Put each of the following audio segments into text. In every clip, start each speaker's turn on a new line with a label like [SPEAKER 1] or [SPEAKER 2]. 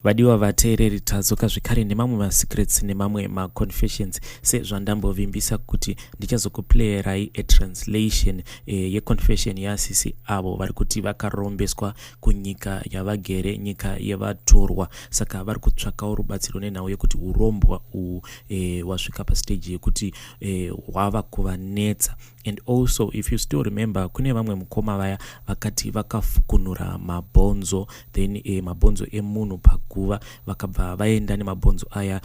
[SPEAKER 1] Vadiwa vateereri tadzoka zvekare nemamwe masecrets nemamwe maconfessions sezvandambovimbisa kuti ndichazokuplayerai translation yeconfession yaasisi avo vari kuti vakarombeswa kunyika yavagere, nyika yevatorwa. Saka vari kutsvakawo rubatsiro nenhau yekuti urombwa uhu wasvika pastage yekuti hwava kuvanetsa. And also, if you still remember, kune vamwe mukoma vaya vakati vakafukunura mabhonzo, then mabhonzo emunhu paguva, vakabva vaenda nemabhonzo aya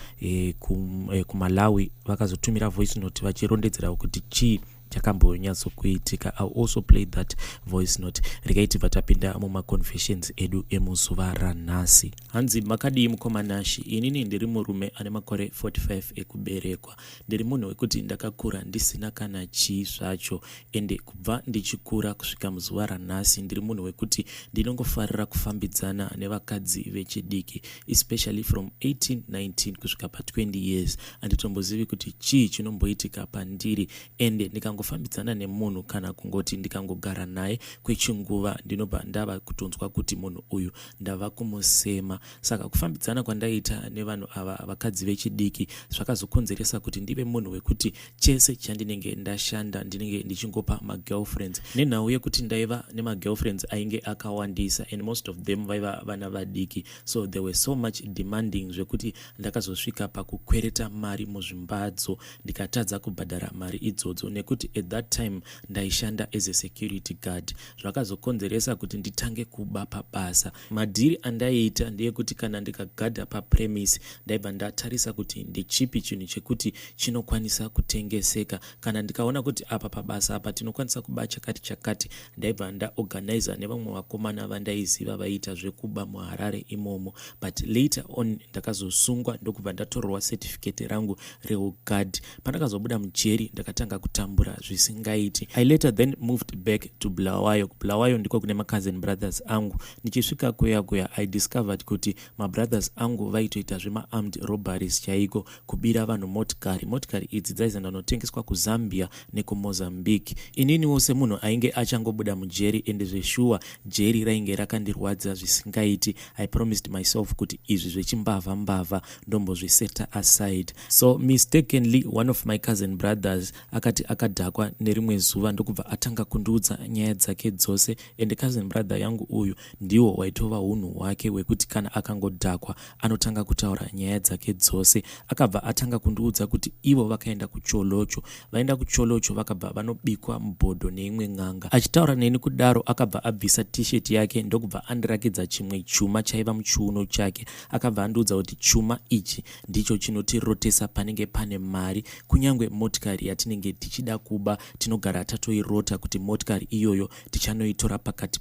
[SPEAKER 1] kuMalawi, vakazotumira voice note vachirondedzera kuti chii chakambonyatsokuitika. I'll also play that voice note. Regai vatapinda mumaconfessions edu emuzuva ranhasi. Hanzi makadii mukomanashi? Inini ndiri murume ane makore 45 ekuberekwa. Ndiri munhu wekuti ndakakura ndisina kana chii zvacho, ende kubva ndichikura kusvika muzuva ranhasi ndiri munhu wekuti ndinongofarira kufambidzana nevakadzi vechidiki, especially from 18, 19 kusvika pa20 years. Handitombozivi kuti chii chinomboitika pandiri, ende ndikangofambidzana nemunhu kana kungoti ndikangogara naye kwechinguva ndinobva ndava kutonzwa kuti munhu uyu ndava kumusema. Saka kufambidzana kwandaita nevanhu ava vakadzi vechidiki zvakazokonzeresa kuti ndive munhu wekuti chese chandinenge ndashanda ndinenge ndichingopa magirlfriends, nenhau yekuti ndaiva nemagirlfriends ainge akawandisa, and most of them vaiva vana vadiki, so there were so much demanding zvekuti ndakazosvika pakukwereta mari muzvimbadzo ndikatadza kubhadhara mari idzodzo, nekuti at that time ndaishanda as a security guard. Zvakazokonzeresa kuti nditange kuba pabasa. Madhiri andaiita ndeyekuti kana ndikagadha papremise ndaibva ndatarisa kuti ndechipi chinhu chekuti chinokwanisa kutengeseka. Kana ndikaona kuti apa pabasa apa tinokwanisa kuba chakati chakati, ndaibva ndaorganiza nevamwe vakomana vandaiziva vaiita zvekuba muHarare imomo. But later on ndakazosungwa ndokubva ndatorerwa certificate rangu reugard. Pandakazobuda mujeri ndakatanga kutambura zvisingaiti. I later then moved back to Bulawayo. Bulawayo ndiko kune ma-cousin brothers angu. Nichisvika kuya I discovered kuti ma-brothers angu vaitoita zvema-armed robberies chaiko, kubira vanhu motikari. Motikari idzi dzaizendanotengeswa kuZambia nekuMozambique. Ininiwo semunhu ainge achangobuda mujeri, ende zveshuwa jeri rainge rakandirwadza zvisingaiti, I promised myself kuti izvi zvechimbavha ndombozviseta aside. So mistakenly one of my cousin brothers akati akadhakwa nerimwe zuva ndokubva atanga kundiudza nyaya dzake dzose, ende cousin brother yangu uyu ndiwo waitova unhu hwake hwekuti kana akangodhakwa anotanga kutaura nyaya dzake dzose. Akabva atanga kundiudza kuti ivo vakaenda kucholocho, vaenda kucholocho vakabva vanobikwa mubhodho neimwe n'anga. Achitaura neni kudaro akabva abvisa t-shirt yake ndokubva andirakidza chimwe chuma chaiva muchiuno chake. Akabva andiudza kuti chuma ichi ndicho chinotirotesa panenge pane mari, kunyangwe motikari yatinenge tichida kuba tinogara tatoirota kuti motikari iyoyo tichanoitora pakati.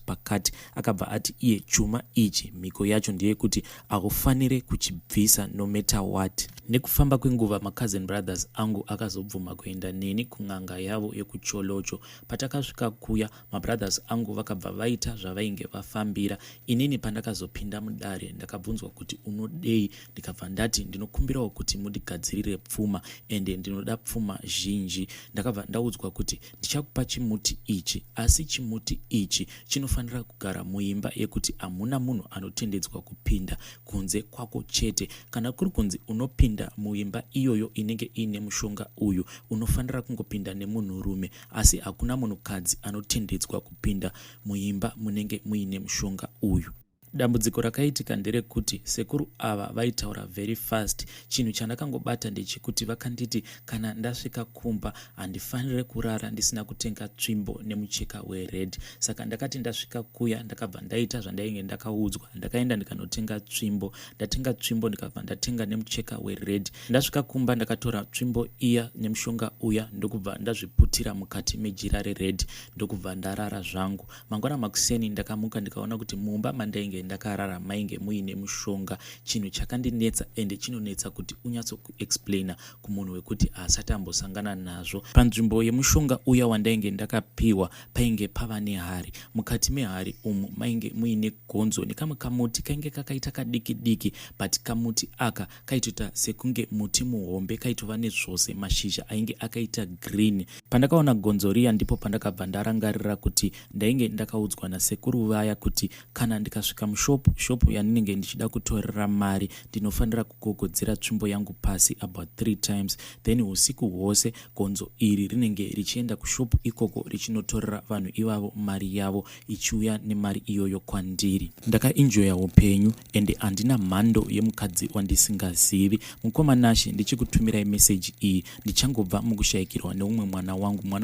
[SPEAKER 1] Akabva ati iye chuma ichi mhiko yacho ndeyekuti akufanire kuchibvisa no matter what. Nekufamba kwenguva ma-cousin brothers angu akazobvuma kuenda neni kun'anga yavo yekucholocho. Patakasvika kuya ma-brothers angu vakabva vaita zvavainge vafambira. Inini pandakazopinda mudare ndakabvunzwa kuti unodei, ndikabva ndati ndinokumbirawo kuti mundigadzirire pfuma, ende ndinoda pfuma zhinji. Ndakabva ndaudzwa kuti ndichakupa chimuti ichi, asi chimuti ichi chinofanira kugara muimba yekuti hamuna munhu anotendedzwa kupinda kunze kwako chete. Kana kuri kunzi unopinda muimba iyoyo inenge ine mushonga uyu, unofanira kungopinda nemunhurume, asi hakuna munhukadzi anotendedzwa kupinda muimba munenge muine mushonga uyu. Dambudziko rakaitika nderekuti sekuru ava vaitaura very fast. Chinhu chandakangobata ndechekuti vakanditi kana ndasvika kumba handifanire kurara ndisina kutenga tsvimbo nemucheka wered. Saka ndakati ndasvika kuya ndakabva ndaita zvandainge ndakaudzwa, ndakaenda ndikanotenga tsvimbo. Ndatenga tsvimbo ndikabva ndatenga nemucheka wered. Ndasvika kumba ndakatora tsvimbo iya nemushonga uya ndokubva ndazviputira mukati mejira rered ndokubva ndarara zvangu. Mangwana makuseni ndakamuka ndikaona kuti mumba mandainge ndakarara mainge muine mushonga. Chinhu chakandinetsa, ende chinonetsa kuti unyatso kuexplaina kumunhu wekuti asati ambosangana nazvo. Panzvimbo yemushonga uya wandainge ndakapiwa painge pava nehari. Mukati mehari umu mainge muine gonzo nekamwe kamuti kainge kakaita kadiki, but kamuti aka kaitota sekunge muti muhombe, kaitova nezvose mashizha ainge akaita green. Pandakaona gonzo riya ndipo pandakabva ndarangarira kuti ndainge ndakaudzwa nasekuru vaya kuti kana ndikasvika mushop yanenge ndichida kutorera mari ndinofanira kugogodzera tsvimbo yangu pasi about 3 times, then usiku hwose gonzo iri rinenge richienda kushopu ikoko richinotorera vanhu ivavo mari yavo ichiuya nemari iyoyo kwandiri. Ndakaenjoya upenyu ende handina mhando yemukadzi wandisingazivi. Mukomanashi ndichikutumirai meseji iyi ndichangobva mukushayikirwa neumwe mwana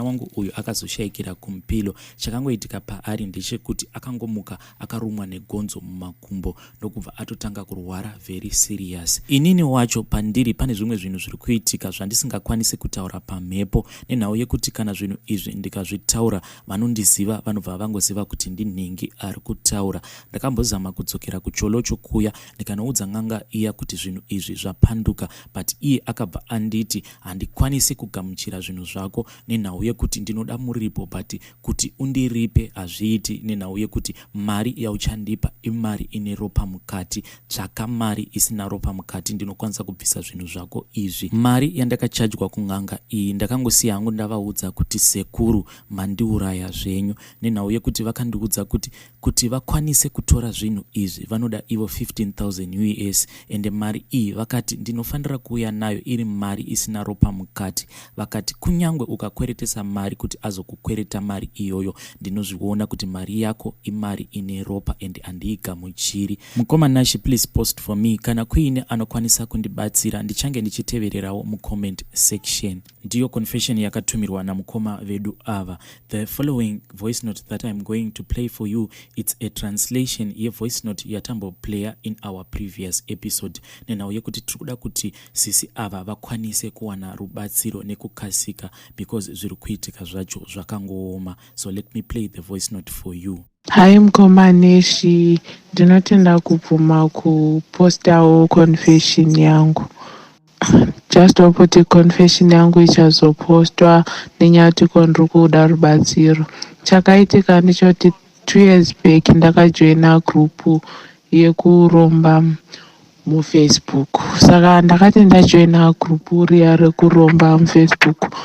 [SPEAKER 1] wangu uyu akazoshayikira kumpilo. Chakangoitika paari ndechekuti akangomuka akarumwa negonzo mumakumbo ndokubva atotanga kurwara very serious. Inini wacho pandiri pane zvimwe zvinhu zviri kuitika zvandisingakwanisi kutaura pamhepo, nenhau yekuti kana zvinhu izvi ndikazvitaura vanondiziva vanobva vangoziva kuti ndinhingi ari kutaura. Ndakambozama kudzokera kucholocho kuya ndikanoudza n'anga iya kuti zvinhu izvi zvapanduka, but iye akabva anditi handikwanisi kugamuchira zvinhu zvako nenhau yekuti ndinoda muripo, but kuti undiripe hazviiti nenhau yekuti mari yauchandipa imari ine ropa mukati. Tsvaka mari isina ropa mukati ndinokwanisa kubvisa zvinhu zvako izvi. Mari yandakachajwa kun'anga iyi ndakangosiya hangu ndavaudza kuti sekuru mandiuraya zvenyu, nenhau yekuti vakandiudza kuti vakwanise kutora zvinhu izvi vanoda ivo 15,000 US, ende mari iyi vakati ndinofanira kuuya nayo iri mari isina ropa mukati. Vakati kunyangwe ukakweretesa mari kuti azokukwereta mari iyoyo ndinozviona kuti mari yako imari ine ropa ende handiigamuchiri. Mukomanashi, please post for me kana kuine anokwanisa kundibatsira ndichange ndichitevererawo mucomment section. Ndiyo confession yakatumirwa namukoma vedu ava. The following voice note that I'm going to play for you, it's a translation ye voice note yatambo player in our previous episode. Nenhau yekuti tikuda kuti sisi ava vakwanise kuwana rubatsiro nekukasika because zviri kuitika zvacho zvakangooma. So let me play the voice note for you.
[SPEAKER 2] Hai mukomaneshi, ndinotenda kubvuma kupostawo confession yangu. Just kuti confession yangu ichazopostwa nenyaya kuti ndiri kuda rubatsiro. Chakaitika ndechoti 2 years back ndakajoina group yekuromba muFacebook. Saka ndakati ndajoina group riya rekuromba muFacebook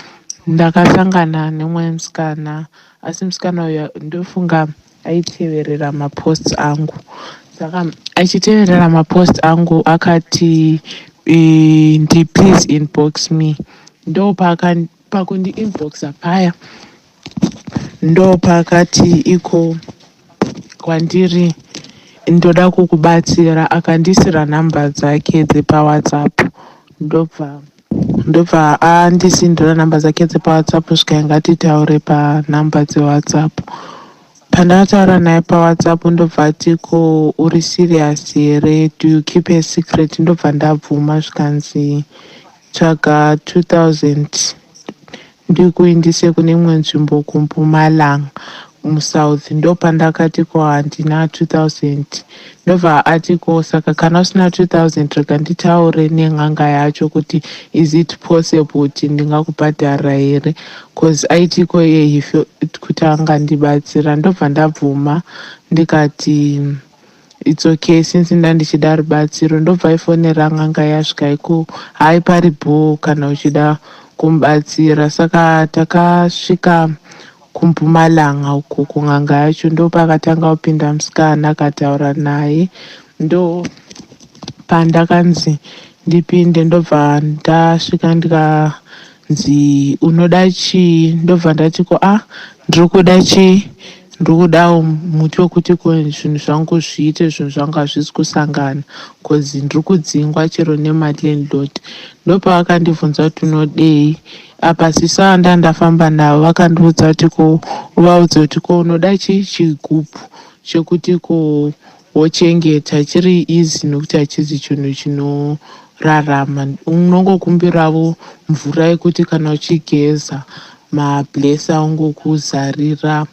[SPEAKER 2] ndakasangana nemwe musikana, asi musikana uyu ndofunga aiteverera maposts angu. Saka achiteverera maposts angu akati please inbox me. Ndo pakundi inboxa paya ndo pakati iko kwandiri ndoda kukubatsira, akandisira namba dzake dzepaWhatsApp. ndobva andisindira namba dzake dzepaWhatsApp zvikainga titaure panamba dzeWhatsApp. Pandakataura naye paWhatsApp ndobva tiko uri serious here, do you keep a secret? Ndobva ndabvuma zvikanzi tsvaga 2000 ndikuindise kune imwe nzvimbo kuMpumalanga muSouth. Ndopandakati ko handina 2000. Ndobva atiko saka kana usina 2000 rega nditaure nen'anga yacho kuti is it possible kuti ndingakubhadhara here, cause aitiko iye kuti angandibatsira. Ndobva ndabvuma ndikati it's okay since ndandichida rubatsiro. Ndobva ifonera n'anga yasvika iko hai paripo kana uchida kumubatsira. Saka takasvika kuMpumalanga uko kun'anga yacho ndopakatanga kupinda musikana akataura naye. Ndo pandakanzi ndipinde ndobva ndasvika ndikanzi unoda chii? Ndobva ndatiko ndiri kuda chii? Ndiri kudawo muti wekuti ko zvinhu zvangu zviite, zvinhu zvangu hazvisi kusangana cause ndiri kudzingwa chero nemadlandlord. Ndopavakandibvunza kuti unodei. Apa sisa ndafamba navo vakandiudza kuti ko uvaudze kuti ko unoda chigubhu chekuti ko wochengeta chiri easy nokuti hachizi chinhu chinorarama. Unongokumbiravo mvura yekuti kana uchigeza mablesa ungokuzarira.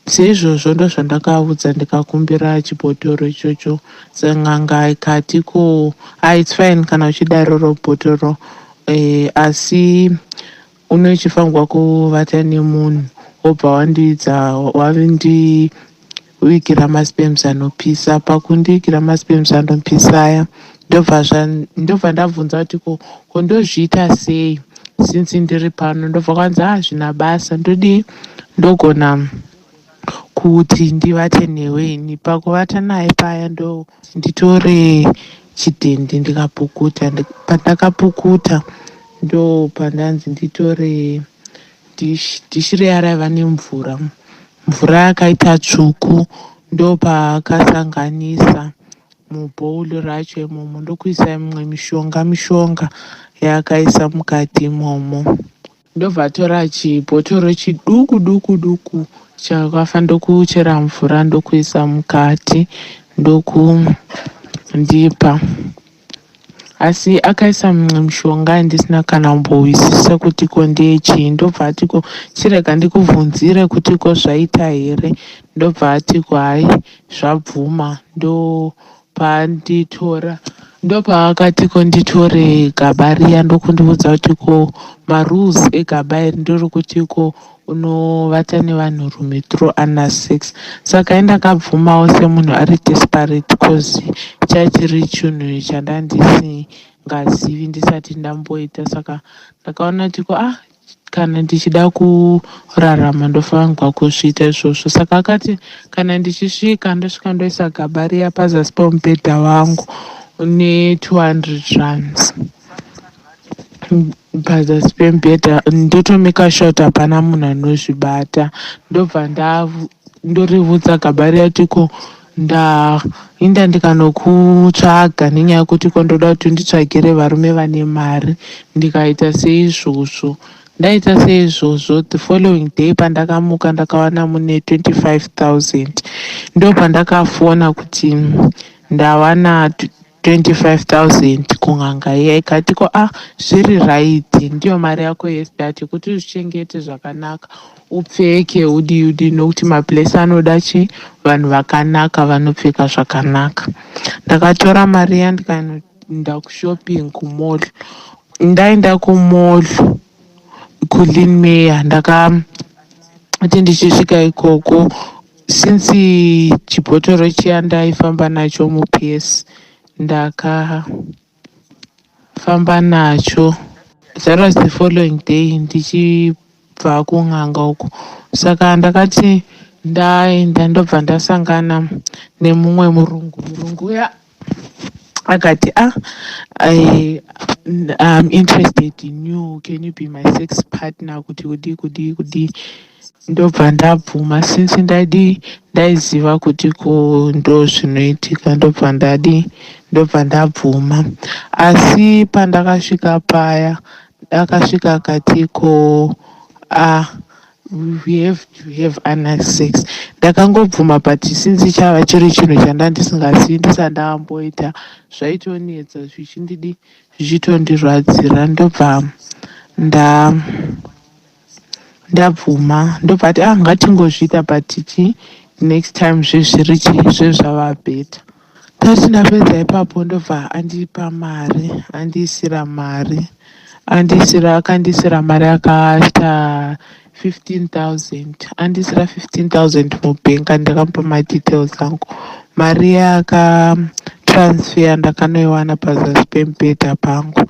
[SPEAKER 2] Seizvozvo ndo zvandakaudza ndikakumbira chibhotoro ichocho. N'anga ikati ko it's fine kana uchida iroro bhotoro, asi unochifanirwa kuvata nemunhu. Wobva wandiudza wavindivigira maspems anopisa. Pakundivigira maspems anopisa aya ndobva ndabvunza kuti ko ndozviita sei since ndiri pano. Ndobva kwanzi zvina basa ndogona kuti ndivate neweni. Pakuvata naye paya ndo nditore chidhende ndikapukuta. Pandakapukuta ndo pandanzi nditore dhishi riya raiva nemvura, mvura yakaita tsvuku. Ndo paakasanganisa mubhoulu racho imomo ndokuisa imwe mishonga yaakaisa mukati imomo. Ndobva tora chibhotoro chiduku duku chakafa ndokuchera mvura ndokuisa mukati ndokundipa. Asi akaisa mimwe mishonga handisina kana kumbowisisa kuti ko ndechii. Ndobva atiko chirega ndikubvunzire kuti ko zvaita here. Ndobva atiko hai zvabvuma. Ndopanditora ndopaakatiko nditore gaba riya ndokundiudza kuti ko marules egaba iri ndori kuti ko unovata nevanhurume through anal sex. Saka ndakabvumawo semunhu ari desperate cause chachiri chinhu chandandisingazivi ndisati ndamboita. Saka ndakaona tiko kana ndichida kurarama ndofanirwa kuzviita izvozvo. Saka akati kana ndichisvika ndosvika ndoisa gaba riya pazasi pamubhedha wangu ne200 rands pazasi pemubhedha, ndotomeka shot hapana munhu anozvibata. Ndobva ndorivudza gaba riya tiko ndainda ndikanokutsvaga nenyaya yekuti ko ndoda kuti nditsvagire varume vane mari. Ndikaita seizvozvo, ndaita seizvozvo. The following day pandakamuka ndakawana mune 25,000. Ndopandakafona kuti ndawana 25,000 kun'anga iya ikatiko zviri raiti, ndiyo mari yako yesidati kuti uzvichengete zvakanaka, upfeke udii nokuti maplesi anoda vanhu vakanaka vanopfeka zvakanaka. Ndakatora mari iya ndikaenda kushopping kumall. Ndaenda kumall kuLinmeyer ndakati ndichisvika ikoko, since chibhotoro chiya ndaifamba nacho muPS ndakafamba nacho. That was the following day ndichibva kun'anga uko. Saka ndakati ndaenda ndobva ndasangana nemumwe murungu uya akati I'm interested in you, can you be my sex partner, kuti kudi. Ndobva ndabvuma since ndaiziva kuti ko ndo zvinoitika. Ndobva ndabvuma. Asi pandakasvika paya akasvika akati ko we have to have anal sex. Ndakangobvuma but since chava chiri chinhu chandandisingazivi ndisati ndamboita zvaitonetsa zvichitondirwadzira. Ndobva ndabvuma. Ndobva ati ngatingozviita but next time zvezvava better. Tati ndapedza ipapo ndobva andipa mari, akandisira mari akaita 15,000. Andisira 15,000 mubhenga. Ndakamupa madetails angu. Mari yakatransfer ndakanoiwana pazasi pemubhedha pangu.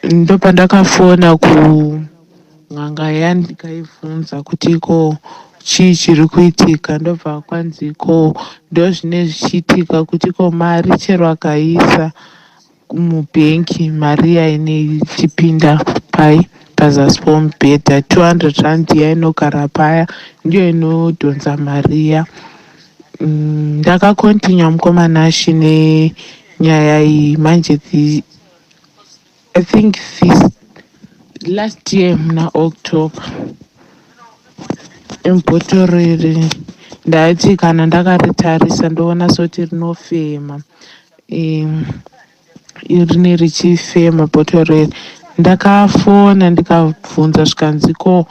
[SPEAKER 2] Ndopandakafona kun'anga yandikaivhunza kuti ko chii chiri kuitika. Ndobva kwanzi ko ndo zvine zvichiitika kuti ko mari chero akaisa mubhengi, mari yaine ichipinda pazasi pomubhedha. 200 rand yainogara paya ndiyo inodhonza mari ya. Ndakakontinua mukomana ashine nyaya iyi manje I think this last year muna October. Bhotoro iri ndati kana ndakaritarisa ndoona soti rinofema, rine richifema bhotoro iri. Ndakafona ndikabvunza zvikanzi ko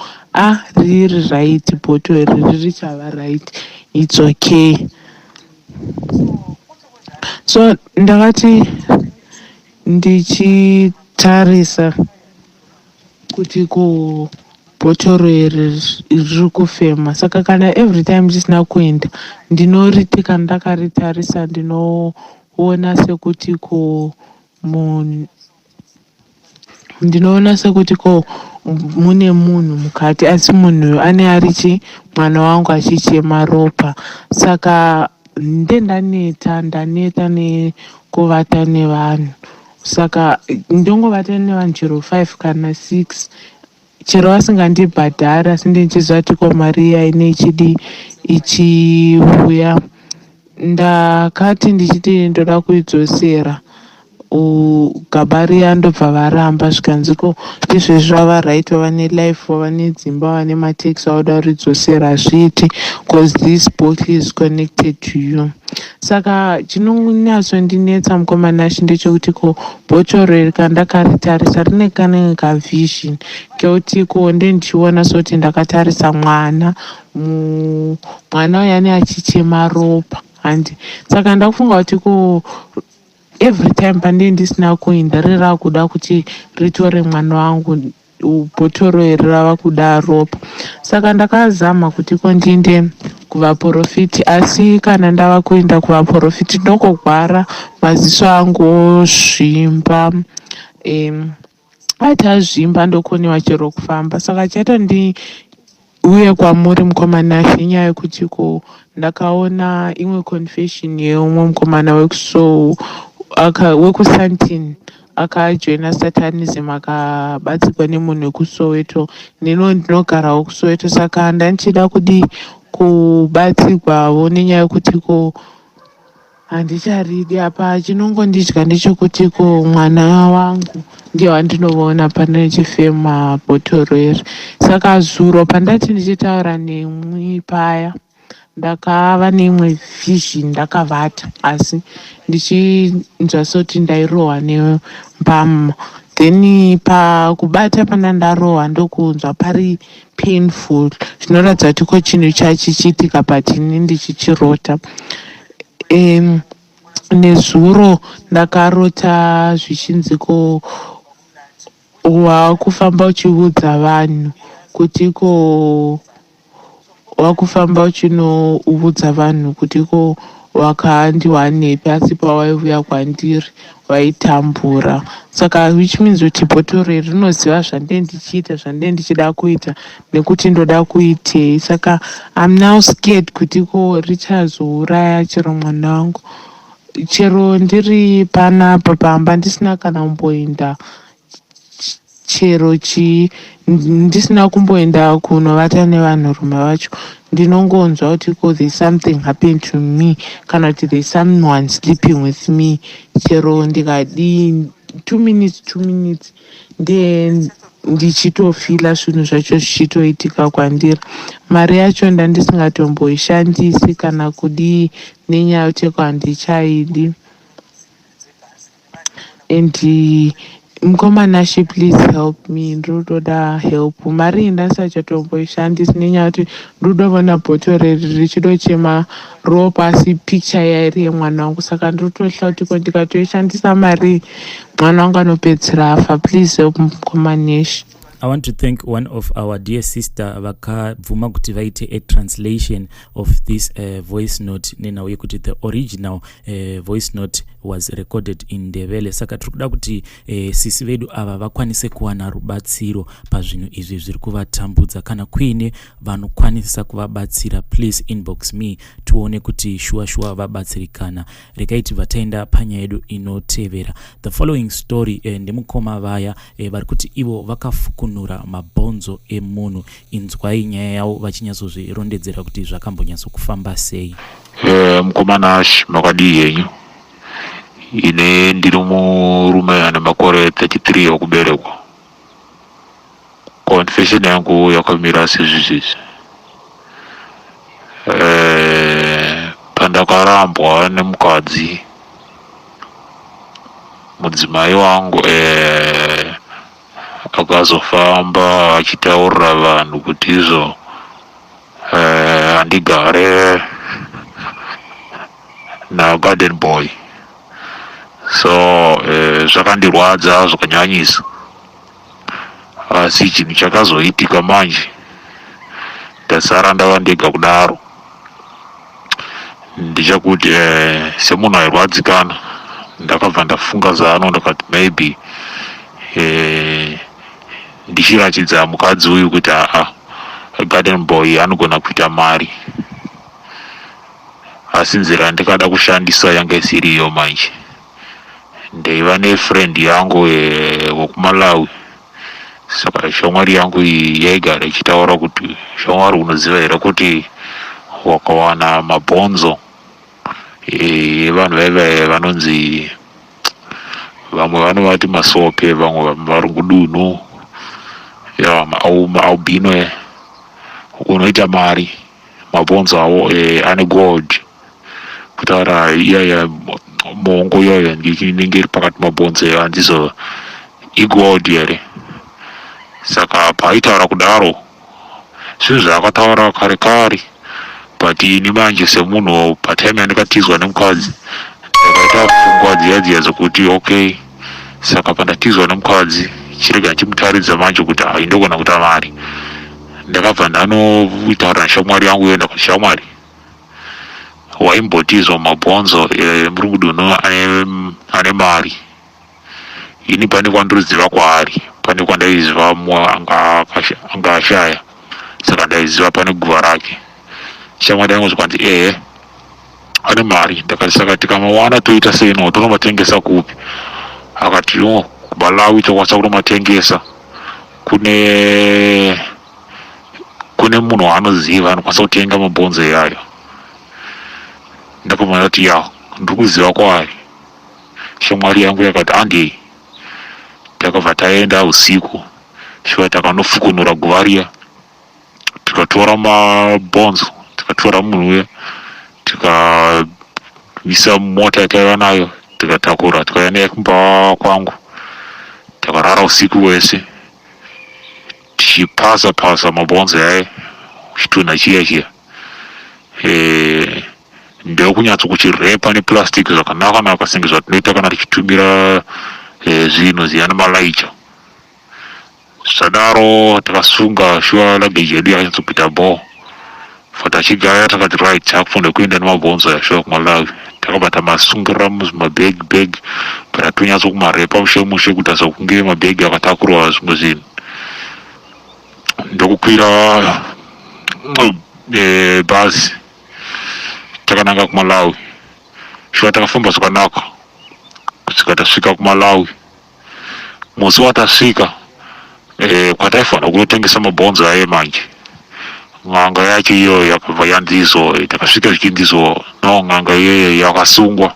[SPEAKER 2] riri right bhotoro iri richava right, it's okay. So ndakati ndichitarisa kuti ko bhotoro iri riri kufema. Saka kana every time ndisina kuenda ndinoriti kana ndakaritarisa ndinoona sekuti ko mune munhu mukati, asi munhu ane mwana wangu achichema ropa. Saka ndaneta nekuvata nevanhu. Saka ndongovata nevanhu chero 5 kana 6, chero vasingandibhadhari, asi ndichiziva kuti ko mari iya ine ichiuya. Ndakati ndichiti ndoda kuidzosera, gaba riya ndobva varamba zvikanziko izvezvi vava right, vava nelife, vava nedzimba, vava nemateksi, vauda kuridzosera hazviiti because this bottle is connected to you. Saka chinonyatsondinetsa mukomanashi ndechekuti ko bhotoro iri kandakaritarisa rine kanenge kavision kekuti ko ndendichiona soti ndakatarisa mwana uyani achichema ropa handi. Saka ndakufunga kuti ko every time pandee ndisina kuenda riri kuda kuti ritore mwana wangu, bhotoro iri rava kuda ropa. Saka ndakazama kuti ko ndiende kuvaprofiti, asi kana ndava kuenda kuvaprofiti ndongogwara maziso angu ozvimba, ati azvimba ndokoniwa chero kufamba. Saka chaita uye kwamuri mukomanashi inyaya yekuti ko ndakaona imwe confession yeumwe mukomana wekusantin akajoina satanism, akabatsirwa nemunhu wekusoweto. Neno ndinogarawo kusoweto, saka ndandichida kubatsirwawo nenyaya yekuti ko handicharidi apa. Chinongondidya ndechekuti ko mwana wangu ndiye wandinoona pandichifema bhotoro iri. Saka zuro pandati ndichitaura nemwi paya ndakava neimwe vision, ndakavata asi ndichinzwa soti ndairohwa nembama. Then pakubata pandandarohwa ndokunzwa pari painful, zvinoratidza kuti ko chinhu chachichiitika but ini ndichichirota. Nezuro ndakarota zvichinzi ko wakufamba uchiudza vanhu kuti ko wakufamba uchinoudza vanhu kuti ko wakandiwa nepi, asi pawaiuya kwandiri waitambura. Saka which means kuti bhotoro iri rinoziva zvandee ndichiita, zvandee ndichida kuita nekuti ndoda kuitei. Saka I'm now scared kuti ko richazouraya chero mwana wangu. Chero ndiri panapa pamba ndisina kana kumboenda chero ndisina kumboenda kunovata nevanhurume vacho, ndinongonzwa kuti ko there's something happened to me kana kuti there's someone sleeping with me. Chero ndikadi 2 minutes ndichitofila zvinhu zvacho zvichitoitika kwandiri. Mari yacho ndandisingatomboishandisi kana kudii nenyaya yekuti handichaidi. And mukomanashi please help me, ndotoda help. Mari iyi ndasachatomboishandisi nenyaya yekuti ndotoona bhotoro iri richidochema ropa asi picture yairi yemwana wangu. Saka ndototya kuti ko ndikatoishandisa mari mwana wangu anopedzisira afa. Please help mukomanashi.
[SPEAKER 1] I want to thank one of our dear sister vakabvuma kuti vaite a translation of this voice note nenhau yekuti the original voice note was recorded in Ndebele. Saka tiri kuda kuti sisi vedu ava vakwanise kuwana rubatsiro pazvinhu izvi zviri kuvatambudza. Kana kuine vanokwanisa kuvabatsira, please inbox me tuone kuti shuwa vabatsirikana. Regai tibva taenda panyaya yedu inotevera. The following story ndemukoma vaya vari kuti ivo vakafukunura mabhonzo emunhu. Inzwai nyaya yavo vachinyatsozvirondedzera kuti zvakambonyatsokufamba sei.
[SPEAKER 3] Mukomanashi makadii henyu? Ine ndiri murume ane makore 33 okuberekwa. Confession yangu yakamira sezvizvi. Pandakarambwa nemukadzi, mudzimai wangu akazofamba achitaurira vanhu kuti izvo handigare nagarden boy. So zvakandirwadza zvakanyanyisa, asi chinhu chakazoitika manje ndasara ndava ndega kudaro. Ndichakuti semunhu airwadzikana ndakabva ndafunga zano ndakati maybe ndichiratidza mukadzi uyu kuti garden boy anogona kuita mari, asi nzira yandikada kushandisa yanga isiriyo manje. Ndeiva nefriend yangu wokumalawi, saka shamwari yangu yaigara ichitaura kuti shamwari unoziva here kuti wakawana mabhonzo vanhu vaiva vanonzi vamwe vanovati masope, vamwe varungudunhu, albino unoita mari. Mabhonzo awo ane gold, kutaura iyaya mongo iyoyo ndichinenge iri pakati mabhonzo handizo igold here. Saka paitaura kudaro zvinhu zvaakataura kare kare, but ini manje semunhu patime yandikatizwa nemukadzi ndakaita pfungwa dziya dzokuti okay, saka pandatizwa nemukadzi chirega ndichimutaridza manje kuti ndogona kuita mari, ndakabva ndanotaura neshamwari yangu yoenda kuti shamwari, waimbotizwa mabhonzo murungudunhu ane mari, ini pane kwandiriziva kwaari, pane kwandaiziva anga ashaya, saka ndaiziva pane guva rake. Shamwari yangu zvikwanzi ane mari. Ndakati saka tikamawana toita sei no, tonomatengesa kupi? Akati kuMalawi tokwanisa kutomatengesa, kune munhu waanoziva anokwanisa kutenga mabhonzo iyayo. Ndapamana kuti ndiri kuziva kwaari. Shamwari yangu yakati andei. Takabva taenda usiku, shuwa takanofukunura guva riya, tikatora mabhonzo, tikatora munhu uya, tikavisa mota yataiva nayo, tikatakura tikauya naye kumba kwangu. Takarara usiku wese tichipasa mabhonzo yaye chitunha chiya ndokunyatso kuchirepa neplastic zvakanaka senge zvatinoita kana tichitumira zvinhu ziyana malaicha. Sadaro takasunga shuwa luggage yedu yakanyatsopita bo, fatachigaya takati right takufanira kuenda nemabhonzo yashuwa kuMalawi. Takabata masungirira muzvimabag kana tonyatso kumarepa mushe kuti asakunge mabhegi akatakurwa zvimwe zvinhu. Ndokukwira bhazi takananga kuMalawi. Shuwa takafamba zvakanaka kusvika tasvika kuMalawi. Musi watasvika kwataifanira kunotengesa mabhonzo aye manje, n'anga yacho iyoyo yakabva yandizo, takasvika zvichindizo n'anga iyoyo yakasungwa,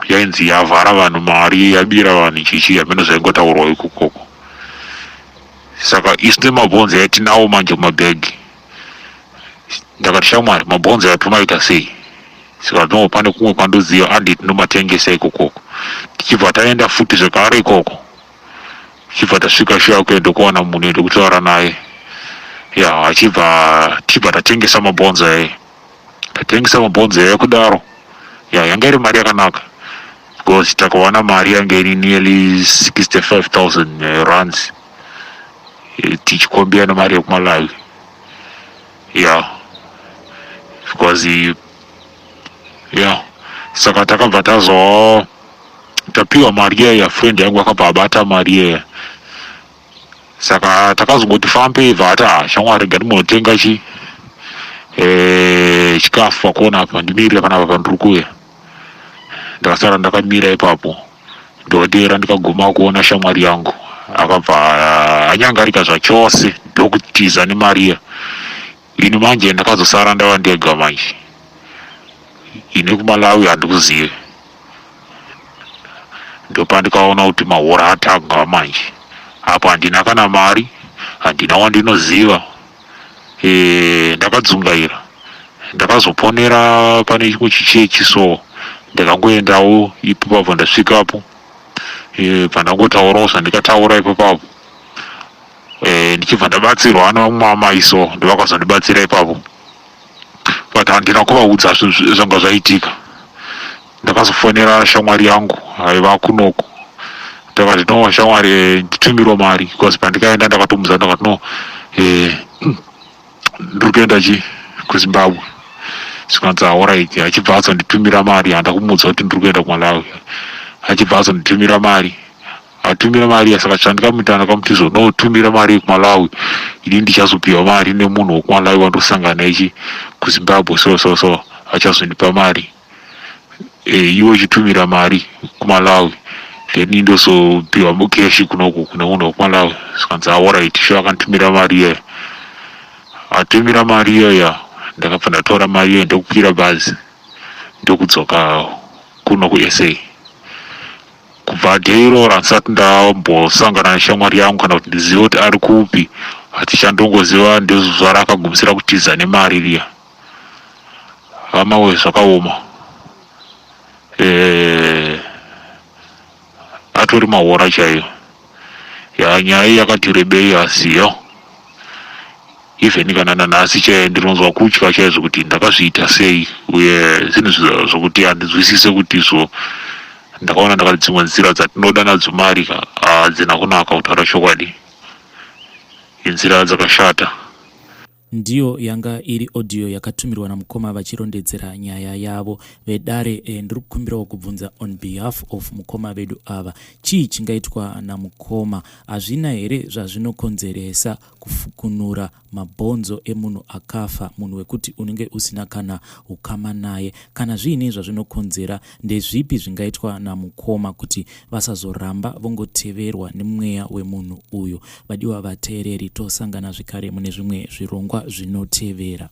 [SPEAKER 3] yainzi yavhara vanhu mari, yabira vanhu chichi, hameno zvaingotaurwa ikokoko. Saka isu nemabhonzo yatinawo manje mumabhegi. Ndakati shamwari, mabhonzo yatomaita sei? Saka pane kumwe kwandoziva andi tinomatengesa ikokoko. Tichibva taenda futi zvekare ikoko, tichibva tasvika shuwa kuenda kuwana munhu ndokutaura naye, tichibva tatengesa mabhonzo yaye. Tatengesa mabhonzo yaye kudaro, yanga iri mari yakanaka, because takawana mari yanga iri nearly 65,000 rands, tichikombia nemari yekuMalawi. Because saka takabva tapiwa mari iya, friend yangu akabva abata mari iya. Saka takazongoti fambe bva shamwari ngatimunotenga chikafu pakuona apa, ndimirira panapa pandiri kuya. Ndakasara ndakamira ipapo, ndoteera ndikaguma kuona shamwari yangu akabva anyangarika zvachose, ndokutiza nemari iya. Ini manje ndakazosara ndava ndega manje, ini kuMalawi handikuzive. Ndopandikaona kuti mahora atanga manje. Apa handina kana mari, handina wandinoziva. Ndakadzungaira, ndakazoponera pane chimwe chichechi, so ndakangoendawo ipapo. Ndasvikapo pandangotaurawo zvandikataura ipapo, ndichibva ndabatsirwa nevamwe amai, so ndovakazondibatsira ipapo, but handina kuvaudza zvanga zvaitika. Ndakazofonera shamwari yangu aiva kunoko, ndakati no shamwari, nditumirwa mari, because pandikaenda ndakatomudza ndakati no ndiri kuenda kuZimbabwe. Sikanzi alright. Achibva azonditumira mari, handakumuudza kuti ndiri kuenda kuMalawi. Achibva azonditumira mari atumira mari saka chandikamutana kamuti zonotumira mari kuMalawi ini ndichazopiwa mari nemunhu wekuMalawi wandosangana ichi kuZimbabwe so achazondipa mari iwe chitumira mari kuMalawi then ndozopiwa mukeshi kunoku kune munhu wekuMalawi sikanzi alright sho akanditumira mari iyoyo atumira mari iyoyo ndakabva ndatora mari iyoyo ndokukwira bhazi ndokudzoka kuno kuSA kubva deirora ndisati ndambosangana neshamwari yangu kana kuti ndizive kuti ari kupi hatichandongoziva ndezuva rakagumisira kutiza nemari riya amawe zvakaoma atori mahora chaiyo nyaya yakati rebei asiyo even kana nanhasi chaiyo ndinonzwa kutya chaizvo kuti ndakazviita sei uye zvinhu zvokuti handinzwisise kuti ndakaona ndakati dzimwe nzira dzatinoda nadzo mari hadzina kunaka kutaura chokwadi inzira dzakashata.
[SPEAKER 1] ndiyo yanga iri audio yakatumirwa namukoma vachirondedzera nyaya yavo vedare. Ndiri kukumbirawo kubvunza on behalf of mukoma vedu ava, chii chingaitwa namukoma? Hazvina here zvazvinokonzeresa kufukunura mabhonzo emunhu akafa, munhu wekuti unenge usina kana ukama naye? Kana zviine zvazvinokonzera, ndezvipi zvingaitwa namukoma kuti vasazoramba vongoteverwa nemweya wemunhu uyu? Vadiwa vateereri, tosangana zvekare mune zvimwe zvirongwa zvinotevera.